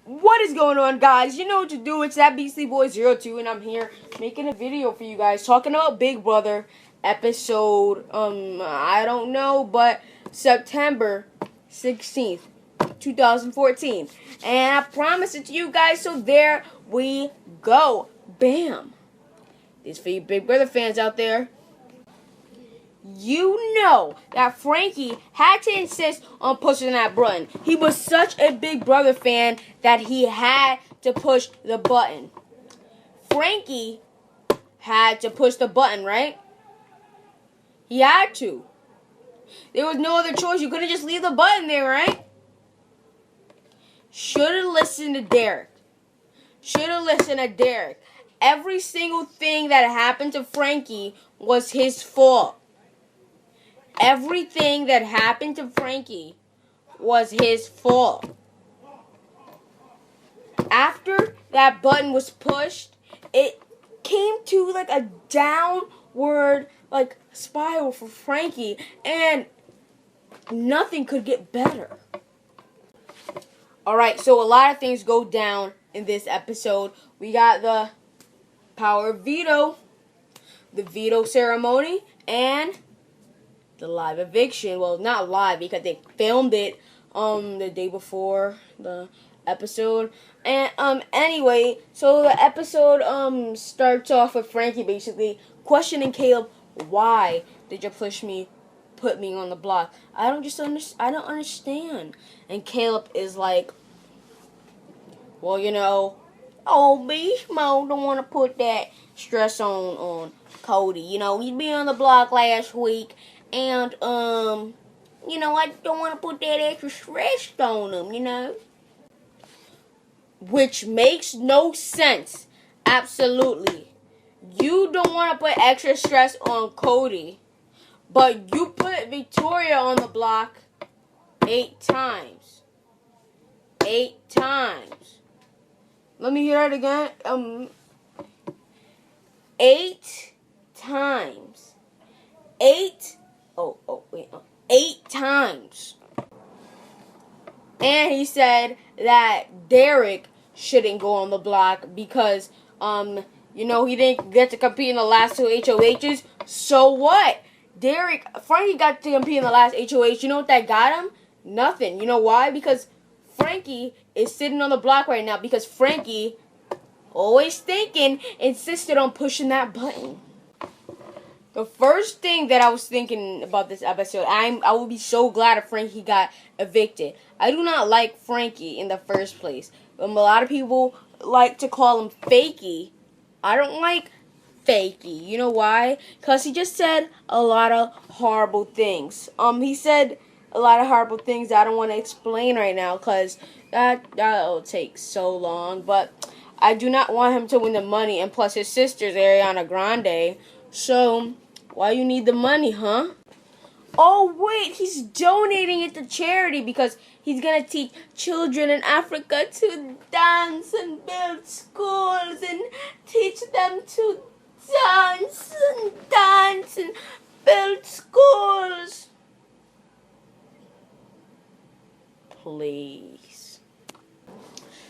What is going on, guys? You know what to do. It's that Beastly Boy 02, and I'm here making a video for you guys talking about Big Brother episode, I don't know, but September 16th, 2014. And I promised it to you guys, so there we go. Bam. This for you Big Brother fans out there. You know that Frankie had to insist on pushing that button. He was such a Big Brother fan that he had to push the button. Frankie had to push the button, right? He had to. There was no other choice. You couldn't just leave the button there, right? Should have listened to Derek. Every single thing that happened to Frankie was his fault. Everything that happened to Frankie was his fault. After that button was pushed, it came to like a downward spiral for Frankie, and nothing could get better. Alright, so a lot of things go down in this episode. We got the power of veto, the veto ceremony, and the live eviction. Well, not live because they filmed it the day before the episode. And anyway, so the episode starts off with Frankie basically questioning Caleb, why did you put me on the block? I don't understand. And Caleb is like, well, you know, Beast Mode don't want to put that stress on Cody. You know, he's been on the block last week. And, you know, I don't want to put that extra stress on him, you know. Which makes no sense. Absolutely. You don't want to put extra stress on Cody. But you put Victoria on the block 8 times. 8 times. Let me hear it again. 8 times. 8 times. And he said that Derek shouldn't go on the block because, you know, he didn't get to compete in the last 2 HOHs. So what? Frankie got to compete in the last HOH. You know what that got him? Nothing. You know why? Because Frankie is sitting on the block right now because Frankie, always thinking, insisted on pushing that button. The first thing that I was thinking about this episode, I would be so glad if Frankie got evicted. I do not like Frankie in the first place. A lot of people like to call him Fakey. I don't like Fakey. You know why? Because he just said a lot of horrible things. He said a lot of horrible things that I don't want to explain right now because that'll take so long. But I do not want him to win the money, and plus his sister's Ariana Grande. So why you need the money, huh? Oh, wait, he's donating it to charity because he's going to teach children in Africa to dance and build schools and teach them to dance and build schools. Please.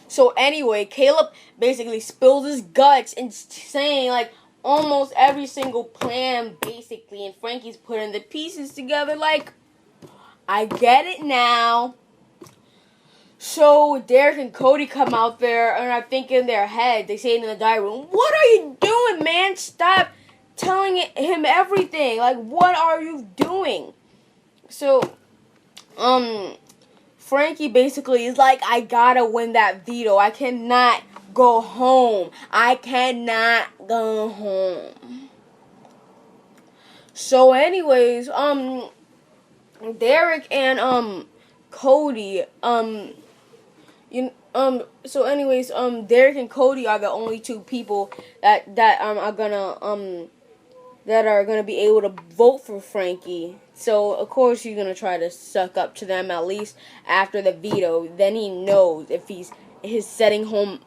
So anyway, Caleb basically spilled his guts and saying like, almost every single plan, basically, and Frankie's putting the pieces together like, I get it now. So Derek and Cody come out there, and I think in their head, they say it in the diary room, what are you doing, man? Stop telling him everything. Like, what are you doing? So, Frankie basically is like, I gotta win that veto. I cannot go home. I cannot go home. So anyways, Derek and Cody, Derek and Cody are the only 2 people that are gonna be able to vote for Frankie. So of course he's gonna try to suck up to them at least after the veto. Then he knows if he's set in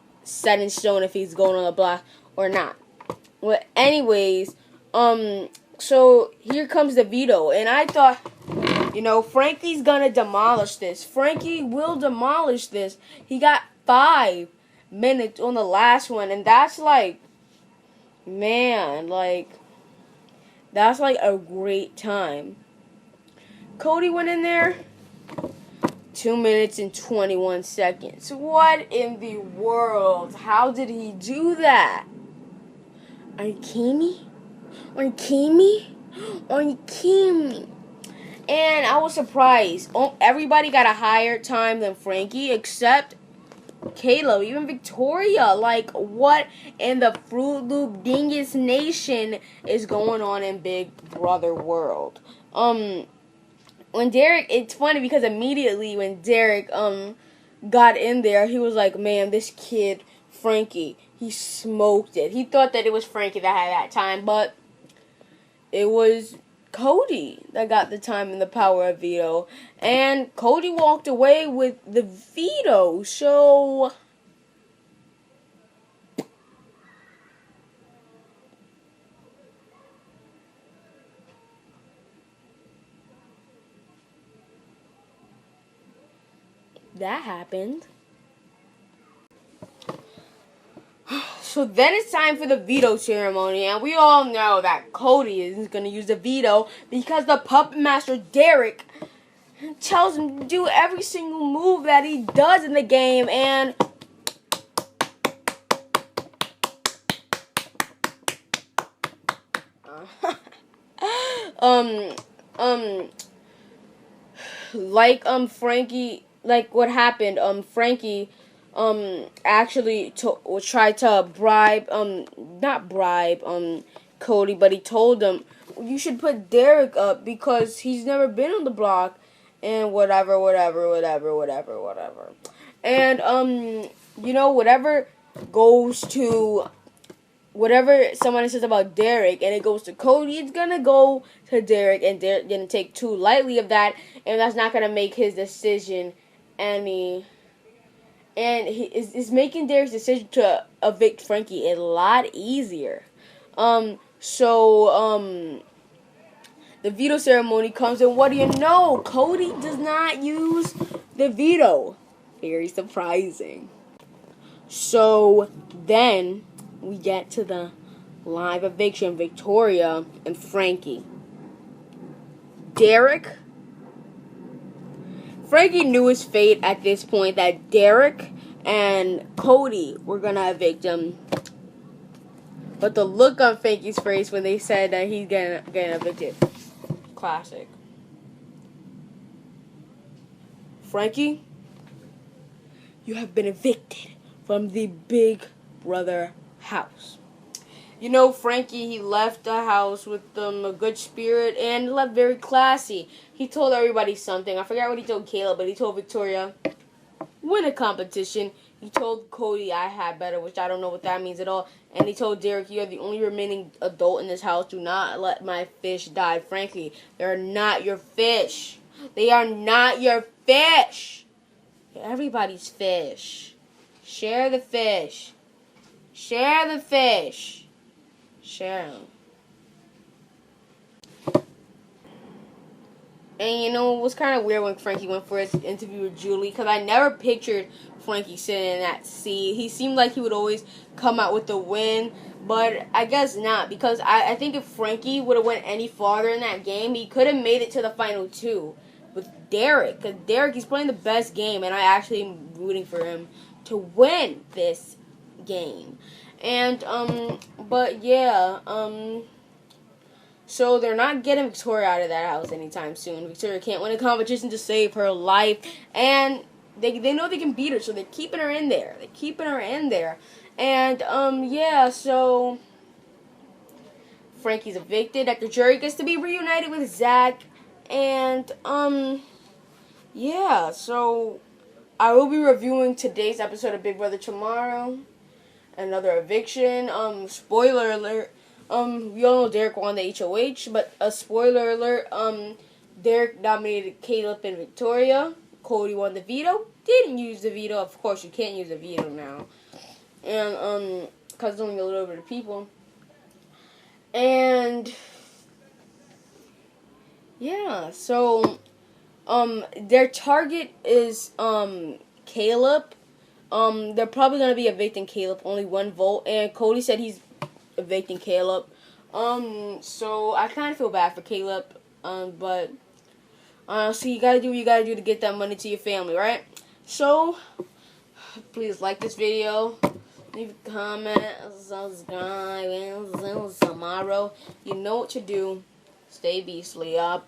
stone if he's going on the block or not. Well, anyways, so here comes the veto, and I thought, you know, Frankie's gonna demolish this. Frankie will demolish this. He got 5 minutes on the last one, and that's like, man, like, that's like a great time. Cody went in there 2 minutes and 21 seconds. What in the world? How did he do that? Are you kidding me? Are you kidding me? Are you kidding me? And I was surprised. Everybody got a higher time than Frankie, except Caleb, even Victoria. Like, what in the Fruit Loop Dingus Nation is going on in Big Brother world? When Derek, it's funny because immediately when Derek got in there, he was like, man, this kid, Frankie, he smoked it. He thought that it was Frankie that had that time, but it was Cody that got the time and the power of veto. And Cody walked away with the veto, so that happened. So then it's time for the veto ceremony, and we all know that Cody is going to use the veto because the puppet master Derek tells him to do every single move that he does in the game, and Frankie, like what happened, Frankie actually tried to bribe, not bribe, Cody, but he told him, you should put Derek up because he's never been on the block, and whatever. And, whatever goes to, whatever someone says about Derek and it goes to Cody, it's gonna go to Derek, and Derek didn't take too lightly of that, and that's not gonna make his decision any. And he is making Derek's decision to evict Frankie a lot easier. The veto ceremony comes, and what do you know? Cody does not use the veto. Very surprising. So then we get to the live eviction, Victoria and Frankie. Frankie knew his fate at this point, that Derek and Cody were going to evict him. But the look on Frankie's face when they said that he's getting evicted. Classic. Frankie, you have been evicted from the Big Brother house. Frankie, he left the house with a good spirit and left very classy. He told everybody something. I forgot what he told Caleb, but he told Victoria, win a competition. He told Cody, I had better, which I don't know what that means at all. And he told Derek, you are the only remaining adult in this house. Do not let my fish die. Frankly, they're not your fish. They are not your fish. They're everybody's fish. Share the fish. Share the fish. Share them. And it was kind of weird when Frankie went for his interview with Julie, because I never pictured Frankie sitting in that seat. He seemed like he would always come out with the win, but I guess not, because I think if Frankie would have went any farther in that game, he could have made it to the final two with Derek, because Derek, he's playing the best game, and I actually am rooting for him to win this game. And, but yeah, so they're not getting Victoria out of that house anytime soon. Victoria can't win a competition to save her life, and they know they can beat her, so they're keeping her in there. And, yeah, so Frankie's evicted. Dr. Jury gets to be reunited with Zach, and, yeah, so I will be reviewing today's episode of Big Brother tomorrow. Another eviction. Spoiler alert. We all know Derek won the HOH, but a spoiler alert. Derek nominated Caleb and Victoria. Cody won the veto. Didn't use the veto. Of course, you can't use the veto now, and because it's only a little bit of people. And yeah, so their target is Caleb. they're probably gonna be evicting Caleb. Only 1 vote, and Cody said he's evicting Caleb. So I kind of feel bad for Caleb. But so you gotta do what you gotta do to get that money to your family, right? So please like this video, leave a comment, subscribe, and tomorrow. You know what to do. Stay beastly up.